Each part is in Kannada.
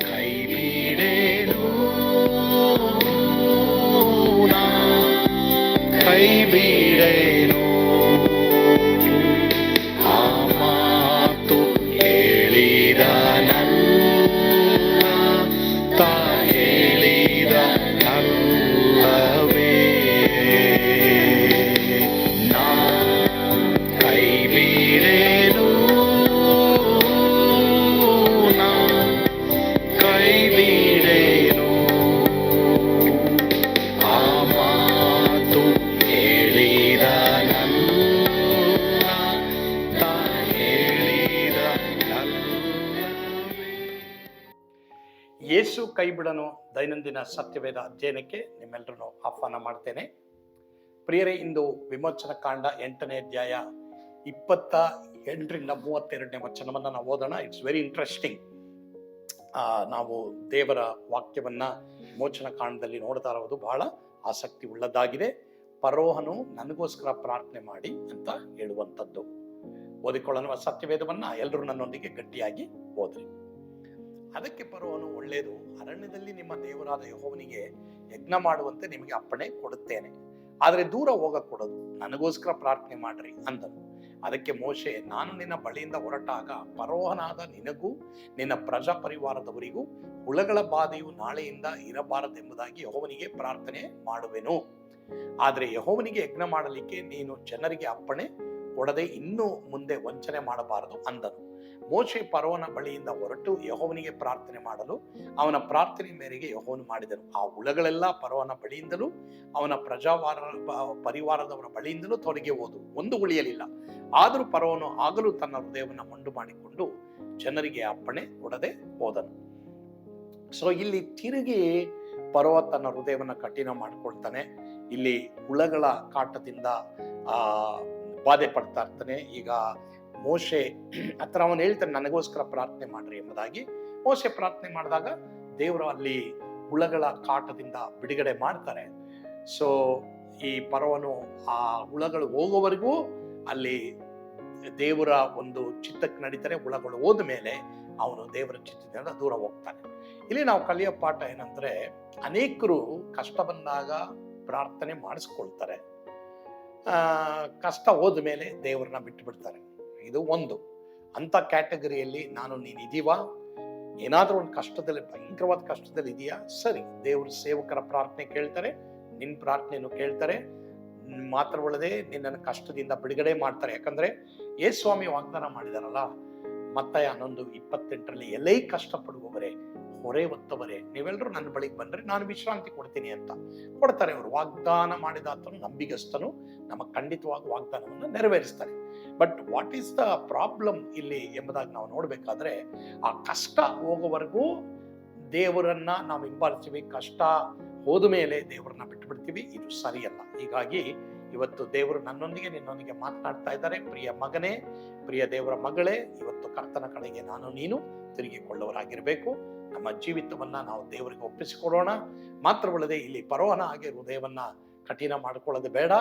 ಕೈ ಬಿಡೇನು, ಕೈ ಬಿಡೇನು. ಆ ಮಾತು ಹೇಳಿದ ತಾ ಹೇಳಿದ ನಲ್ಲವೇ. ನಾ ಕೈ ಬಿಡೇನು, ನಾ ಕೈ ಬಿಡೇನು. ಆ ಮಾತು ಹೇಳಿದ ತಾ ಹೇಳಿದ ನಲ್ಲವೇ. ಯೇಸು ಕೈ ಬಿಡನು ದೈನಂದಿನ ಸತ್ಯವೇದ ಅಧ್ಯಯನಕ್ಕೆ ನಿಮ್ಮೆಲ್ಲರನ್ನು ಆಹ್ವಾನ ಮಾಡ್ತೇನೆ. ಪ್ರಿಯರೇ, ಇಂದು ವಿಮೋಚನ ಕಾಂಡ 8ನೇ ಅಧ್ಯಾಯ 28ರಿಂದ 32ನೇ ವಚನವನ್ನು ನಾವು ಓದೋಣ. It's very interesting. ನಾವು ದೇವರ ವಾಕ್ಯವನ್ನ ವಿಮೋಚನ ಕಾಂಡದಲ್ಲಿ ನೋಡ್ತಾ ಇರೋದು ಬಹಳ ಆಸಕ್ತಿ ಉಳ್ಳದ್ದಾಗಿದೆ. ಫರೋಹನು ನನಗೋಸ್ಕರ ಪ್ರಾರ್ಥನೆ ಮಾಡಿ ಅಂತ ಹೇಳುವಂಥದ್ದು. ಓದಿಕೊಳ್ಳುವ ಸತ್ಯವೇದವನ್ನ ಎಲ್ಲರೂ ನನ್ನೊಂದಿಗೆ ಗಟ್ಟಿಯಾಗಿ ಓದ್ರಿ. ಅದಕ್ಕೆ ಫರೋಹನು, ಒಳ್ಳೆಯದು, ಅರಣ್ಯದಲ್ಲಿ ನಿಮ್ಮ ದೇವರಾದ ಯೆಹೋವನಿಗೆ ಯಜ್ಞ ಮಾಡುವಂತೆ ನಿಮಗೆ ಅಪ್ಪಣೆ ಕೊಡುತ್ತೇನೆ, ಆದರೆ ದೂರ ಹೋಗಕೂಡದು, ನನಗೋಸ್ಕರ ಪ್ರಾರ್ಥನೆ ಮಾಡ್ರಿ ಅಂದನು. ಅದಕ್ಕೆ ಮೋಶೆ, ನಾನು ನಿನ್ನ ಬಳಿಯಿಂದ ಹೊರಟಾಗ ಫರೋಹನಾದ ನಿನಗೂ ನಿನ್ನ ಪ್ರಜಾ ಪರಿವಾರದವರಿಗೂ ಹುಳಗಳ ಬಾಧೆಯು ನಾಳೆಯಿಂದ ಇರಬಾರದೆಂಬುದಾಗಿ ಯೆಹೋವನಿಗೆ ಪ್ರಾರ್ಥನೆ ಮಾಡುವೆನು. ಆದರೆ ಯೆಹೋವನಿಗೆ ಯಜ್ಞ ಮಾಡಲಿಕ್ಕೆ ನೀನು ಜನರಿಗೆ ಅಪ್ಪಣೆ ಕೊಡದೆ ಇನ್ನು ಮುಂದೆ ವಂಚನೆ ಮಾಡಬಾರದು ಅಂದನು. ಮೋಶೆ ಫರೋಹನ ಬಳಿಯಿಂದ ಹೊರಟು ಯೆಹೋವನಿಗೆ ಪ್ರಾರ್ಥನೆ ಮಾಡಲು ಅವನ ಪ್ರಾರ್ಥನೆ ಮೇರೆಗೆ ಯೆಹೋವನು ಮಾಡಿದನು. ಆ ಹುಳಗಳೆಲ್ಲ ಫರೋಹನ ಬಳಿಯಿಂದಲೂ ಅವನ ಪರಿವಾರದವರ ಬಳಿಯಿಂದಲೂ ತೊಲಗಿ ಹೋದವು, ಒಂದು ಉಳಿಯಲಿಲ್ಲ. ಆದರೂ ಫರೋಹನು ಆಗಲೂ ತನ್ನ ಹೃದಯವನ್ನು ಮೊಂಡು ಮಾಡಿಕೊಂಡು ಜನರಿಗೆ ಅಪ್ಪಣೆ ಕೊಡದೆ ಹೋದನು. ಸೊ ಇಲ್ಲಿ ತಿರುಗಿ ಫರೋಹ ತನ್ನ ಹೃದಯವನ್ನು ಕಠಿಣ ಮಾಡಿಕೊಳ್ತಾನೆ. ಇಲ್ಲಿ ಹುಳಗಳ ಕಾಟದಿಂದ ಬಾಧೆ ಪಡ್ತಾ ಇರ್ತಾನೆ. ಈಗ ಮೋಶೆ ಹತ್ರ ಅವನು ಹೇಳ್ತಾನೆ, ನನಗೋಸ್ಕರ ಪ್ರಾರ್ಥನೆ ಮಾಡ್ರಿ ಎಂಬುದಾಗಿ. ಮೋಶೆ ಪ್ರಾರ್ಥನೆ ಮಾಡಿದಾಗ ದೇವರು ಅಲ್ಲಿ ಹುಳಗಳ ಕಾಟದಿಂದ ಬಿಡುಗಡೆ ಮಾಡ್ತಾರೆ. ಸೊ ಈ ಫರೋಹನು ಆ ಹುಳಗಳು ಹೋಗೋವರೆಗೂ ಅಲ್ಲಿ ದೇವರ ಒಂದು ಚಿತ್ತಕ್ಕೆ ನಡೀತಾರೆ. ಹುಳಗಳು ಹೋದ ಮೇಲೆ ಅವನು ದೇವರ ಚಿತ್ತದಿಂದ ದೂರ ಹೋಗ್ತಾನೆ. ಇಲ್ಲಿ ನಾವು ಕಲಿಯೋ ಪಾಠ ಏನಂದ್ರೆ, ಅನೇಕರು ಕಷ್ಟ ಬಂದಾಗ ಪ್ರಾರ್ಥನೆ ಮಾಡಿಸ್ಕೊಳ್ತಾರೆ, ಕಷ್ಟ ಹೋದ ಮೇಲೆ ದೇವರನ್ನ ಬಿಟ್ಟು ಬಿಡ್ತಾರೆ. ಇದು ಒಂದು ಅಂತ ಕ್ಯಾಟಗರಿಯಲ್ಲಿ ನೀನು ಇದೀವಾ? ಏನಾದ್ರೂ ಒಂದು ಕಷ್ಟದಲ್ಲಿ, ಭಯಂಕರವಾದ ಕಷ್ಟದಲ್ಲಿ ಇದೆಯಾ? ಸರಿ, ದೇವ್ರ ಸೇವಕರ ಪ್ರಾರ್ಥನೆ ಕೇಳ್ತಾರೆ, ನಿನ್ನ ಪ್ರಾರ್ಥನೆಯನ್ನು ಕೇಳ್ತಾರೆ. ಮಾತ್ರವಲ್ಲದೆ ನಿನ್ನನ್ನು ಕಷ್ಟದಿಂದ ಬಿಡುಗಡೆ ಮಾಡ್ತಾರೆ. ಯಾಕಂದ್ರೆ ಯೇಸುಸ್ವಾಮಿ ವಾಗ್ದಾನ ಮಾಡಿದಾರಲ್ಲ, ಮತ್ತಾಯ 11:28 ಎಲ್ಲೇ ಕಷ್ಟಪಡುವವರೇ, ಹೊರೆ ಹೊತ್ತವರೇ, ನೀವೆಲ್ಲರೂ ನನ್ನ ಬಳಿಗೆ ಬಂದ್ರೆ ನಾನು ವಿಶ್ರಾಂತಿ ಕೊಡ್ತೀನಿ ಅಂತ ಕೊಡ್ತಾರೆ. ಅವರು ವಾಗ್ದಾನ ಮಾಡಿದ ಆತನು ನಂಬಿಗಸ್ತನು, ನಮಗೆ ಖಂಡಿತವಾಗಿ ವಾಗ್ದಾನವನ್ನು ನೆರವೇರಿಸ್ತಾರೆ. But what is the problem ಇಲ್ಲಿ ಎಂಬುದಾಗಿ ನಾವು ನೋಡ್ಬೇಕಾದ್ರೆ, ಆ ಕಷ್ಟ ಹೋಗೋವರೆಗೂ ದೇವರನ್ನ ನಾವು ಹಿಂಬಾಲಿಸ್ತೀವಿ, ಕಷ್ಟ ಹೋದ ಮೇಲೆ ದೇವರನ್ನ ಬಿಟ್ಟು ಬಿಡ್ತೀವಿ. ಇದು ಸರಿಯಲ್ಲ. ಹೀಗಾಗಿ ಇವತ್ತು ದೇವರು ನನ್ನೊಂದಿಗೆ ನಿನ್ನೊಂದಿಗೆ ಮಾತನಾಡ್ತಾ ಇದ್ದಾರೆ. ಪ್ರಿಯ ಮಗನೇ, ಪ್ರಿಯ ದೇವರ ಮಗಳೇ, ಇವತ್ತು ಕರ್ತನ ಕಡೆಗೆ ನಾನು ನೀನು ತಿರುಗಿಕೊಳ್ಳುವರಾಗಿರ್ಬೇಕು. ನಮ್ಮ ಜೀವಿತವನ್ನ ನಾವು ದೇವರಿಗೆ ಒಪ್ಪಿಸಿಕೊಡೋಣ. ಮಾತ್ರವಲ್ಲದೆ ಇಲ್ಲಿ ಫರೋಹನ ಹಾಗೆ ಹೃದಯವನ್ನ ಕಠಿಣ ಮಾಡಿಕೊಳ್ಳೋದು ಬೇಡ.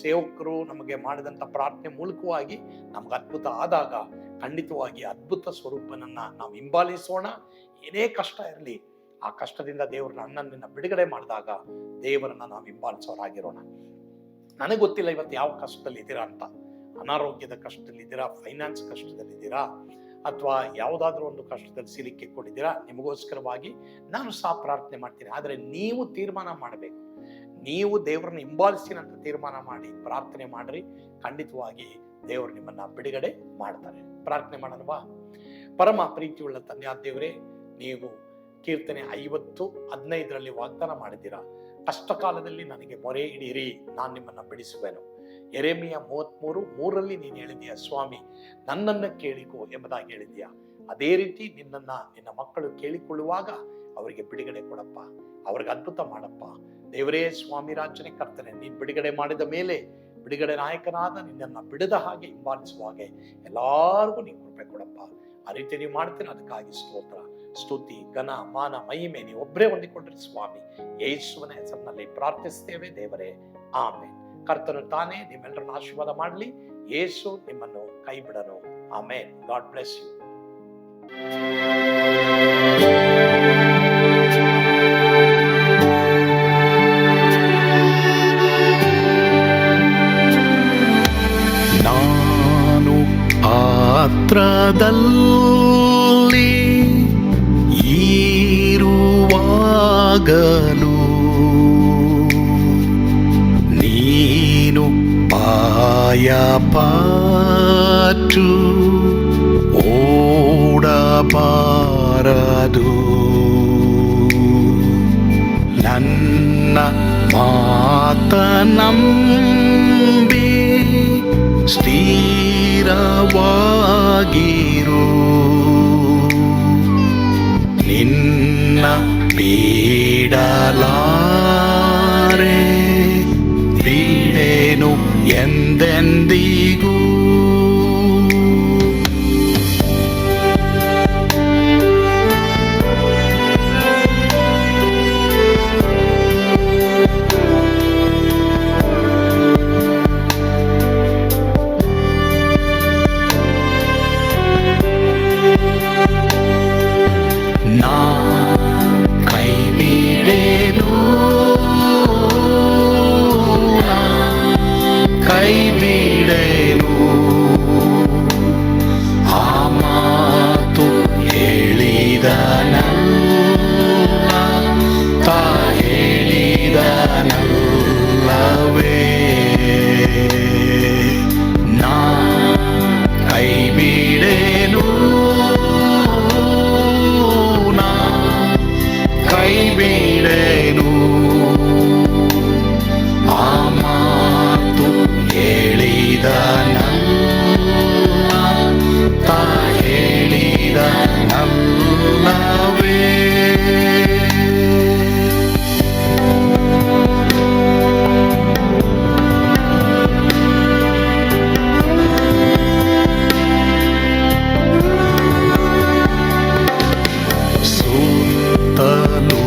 ಸೇವಕರು ನಮಗೆ ಮಾಡಿದಂತ ಪ್ರಾರ್ಥನೆ ಮೂಲಕವಾಗಿ ನಮ್ಗೆ ಅದ್ಭುತ ಆದಾಗ ಖಂಡಿತವಾಗಿ ಅದ್ಭುತ ಸ್ವರೂಪನನ್ನ ನಾವು ಹಿಂಬಾಲಿಸೋಣ. ಏನೇ ಕಷ್ಟ ಇರಲಿ, ಆ ಕಷ್ಟದಿಂದ ದೇವರು ನನ್ನನ್ನ ಬಿಡುಗಡೆ ಮಾಡಿದಾಗ ದೇವರನ್ನ ನಾವು ಹಿಂಬಾಲಿಸೋರಾಗಿರೋಣ. ನನಗೆ ಗೊತ್ತಿಲ್ಲ ಇವತ್ತು ಯಾವ ಕಷ್ಟದಲ್ಲಿ ಇದ್ದೀರಾ ಅಂತ. ಅನಾರೋಗ್ಯದ ಕಷ್ಟದಲ್ಲಿ ಇದ್ದೀರಾ, ಫೈನಾನ್ಸ್ ಕಷ್ಟದಲ್ಲಿ ಇದ್ದೀರಾ, ಅಥವಾ ಯಾವುದಾದ್ರೂ ಒಂದು ಕಷ್ಟದಲ್ಲಿ ಸಿಲುಕಿಕೊಂಡಿದ್ದೀರಾ? ನಿಮಗೋಸ್ಕರವಾಗಿ ನಾನು ಸಹ ಪ್ರಾರ್ಥನೆ ಮಾಡ್ತೀನಿ. ಆದರೆ ನೀವು ತೀರ್ಮಾನ ಮಾಡಬೇಕು. ನೀವು ದೇವರನ್ನ ಹಿಂಬಾಲಿಸ್ತೀನಿ ಅಂತ ತೀರ್ಮಾನ ಮಾಡಿ ಪ್ರಾರ್ಥನೆ ಮಾಡ್ರಿ. ಖಂಡಿತವಾಗಿ ದೇವರು ನಿಮ್ಮನ್ನ ಬಿಡುಗಡೆ ಮಾಡ್ತಾರೆ. ಪ್ರಾರ್ಥನೆ ಮಾಡೋಣವಾ? ಪರಮ ಪ್ರೀತಿಯುಳ್ಳ ತಂದೆಯಾದ ದೇವರೇ, ನೀವು ಕೀರ್ತನೆ 50:15 ವಾಗ್ದಾನ ಮಾಡಿದ್ದೀರಾ, ಕಷ್ಟ ಕಾಲದಲ್ಲಿ ನನಗೆ ಮೊರೆ ಇಡೀರಿ, ನಾನು ನಿಮ್ಮನ್ನ ಬಿಡಿಸುವೆನು. ಯೆರೆಮೀಯ 33:3 ನೀನು ಹೇಳಿದೀಯ, ಸ್ವಾಮಿ ನನ್ನನ್ನು ಕೇಳಿಕೋ ಎಂಬುದಾಗಿ ಹೇಳಿದೀಯ. ಅದೇ ರೀತಿ ನಿನ್ನ ಮಕ್ಕಳು ಕೇಳಿಕೊಳ್ಳುವಾಗ ಅವರಿಗೆ ಬಿಡುಗಡೆ ಕೊಡಪ್ಪ, ಅವ್ರಿಗೆ ಅದ್ಭುತ ಮಾಡಪ್ಪ. ದೇವರೇ, ಸ್ವಾಮಿ ರಾಜನೇ ಕರ್ತನೆ, ನೀನು ಬಿಡುಗಡೆ ಮಾಡಿದ ಮೇಲೆ ಬಿಡುಗಡೆ ನಾಯಕನಾದ ನಿನ್ನನ್ನು ಬಿಡದ ಹಾಗೆ ಹಿಂಬಾಲಿಸುವ ಹಾಗೆ ಎಲ್ಲಾರ್ಗೂ ನೀವು ಕೃಪೆ ಕೊಡಪ್ಪ. ಆ ರೀತಿ ನೀವು ಮಾಡ್ತೀರ, ಅದಕ್ಕಾಗಿ ಸ್ತೋತ್ರ. ಸ್ತುತಿ, ಘನ, ಮಾನ, ಮಹಿಮೆ ನೀವು ಒಬ್ಬರೇ ಹೊಂದಿಕೊಂಡ್ರಿ ಸ್ವಾಮಿ. ಯೇಸುವಿನ ಹೆಸರಿನಲ್ಲಿ ಪ್ರಾರ್ಥಿಸ್ತೇವೆ ದೇವರೇ, ಆಮೇನ್. ಕರ್ತನು ತಾನೇ ನಿಮ್ಮೆಲ್ಲರನ್ನು ಆಶೀರ್ವಾದ ಮಾಡಲಿ. ಯೇಸು ನಿಮ್ಮನ್ನು ಕೈ ಬಿಡನು. ಆಮೇನ್. God bless you. ನಾನು ಪಾತ್ರದಲ್ಲಿ ಈರುವಾಗಲೂ ನೀನು ಪಾಯಪಾಟು ಓಡಬಾರದು. ನನ್ನ ಮಾತನಂಬಿ ಸ್ಥಿರವಾಗಿರು. ನಿನ್ನ ಬಿಡಲಾರೆ, ಬಿಡೆನು ಎಂದೆಂದಿಗೂ. ನಾ ಕೈ ಬಿಡೆನು, ಕೈ ಬಿಡೆನು. ಆ ಮಾತು ಹೇಳಿದನಲ್ಲ, ತಾ ಹೇಳಿದನಲ್ಲವೇ. ನಾ ಕೈ ಬಿಡೆನು, ಕೈ ಬಿಡೆನು. ಆ ಮಾತು ಹೇಳಿದನಲ್ಲ, ತಾ ಹೇಳಿದನಲ್ಲವೇ. ಸುತ್ತಲೂ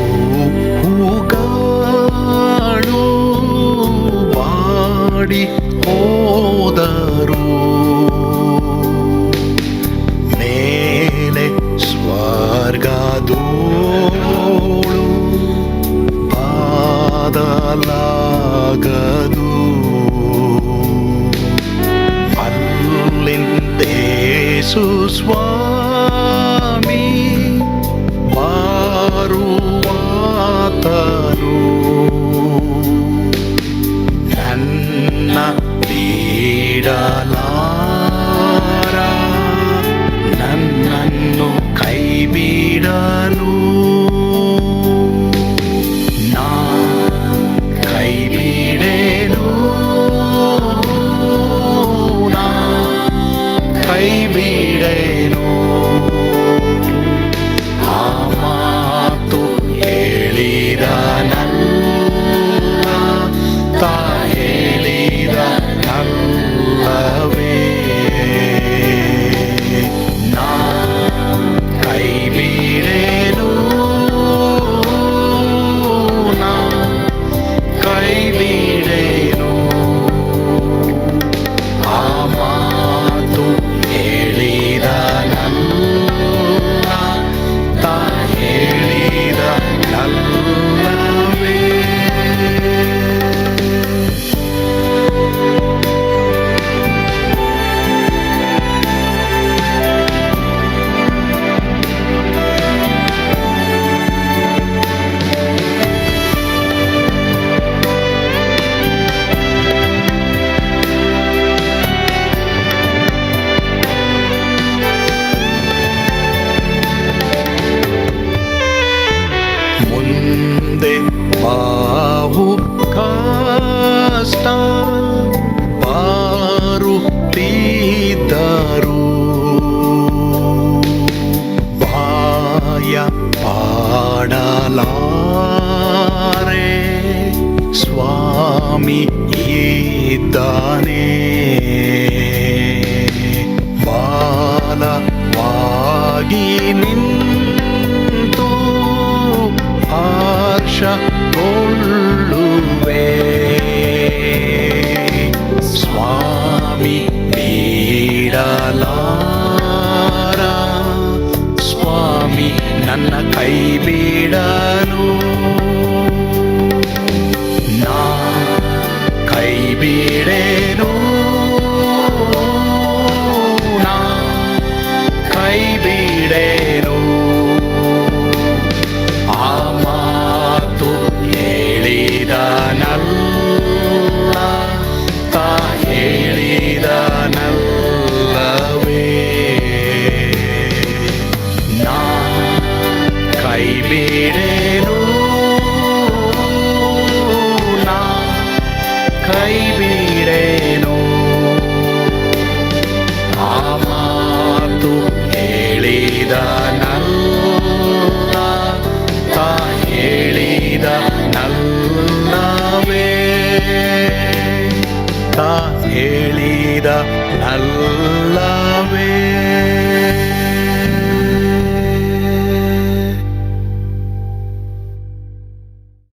ಹೂಗಳು ಬಾಡಿ ಹೋದರು, ಮೇಲೆ ಸ್ವರ್ಗದೋಳು ಬಾದಲಾಗದು. ಅಲ್ಲಿಂದೇಸು ಸ್ವಾಮಿ ಬಾರುವಾತನು. ನನ್ನ ಬಿಡಲಾರ, ನನ್ನನ್ನು ಕೈ ಬಿಡನು. ನಾ ಕೈ ಬಿಡೆನು, ನಾ ಕೈ ಬಿಡೆನು. ಕೈ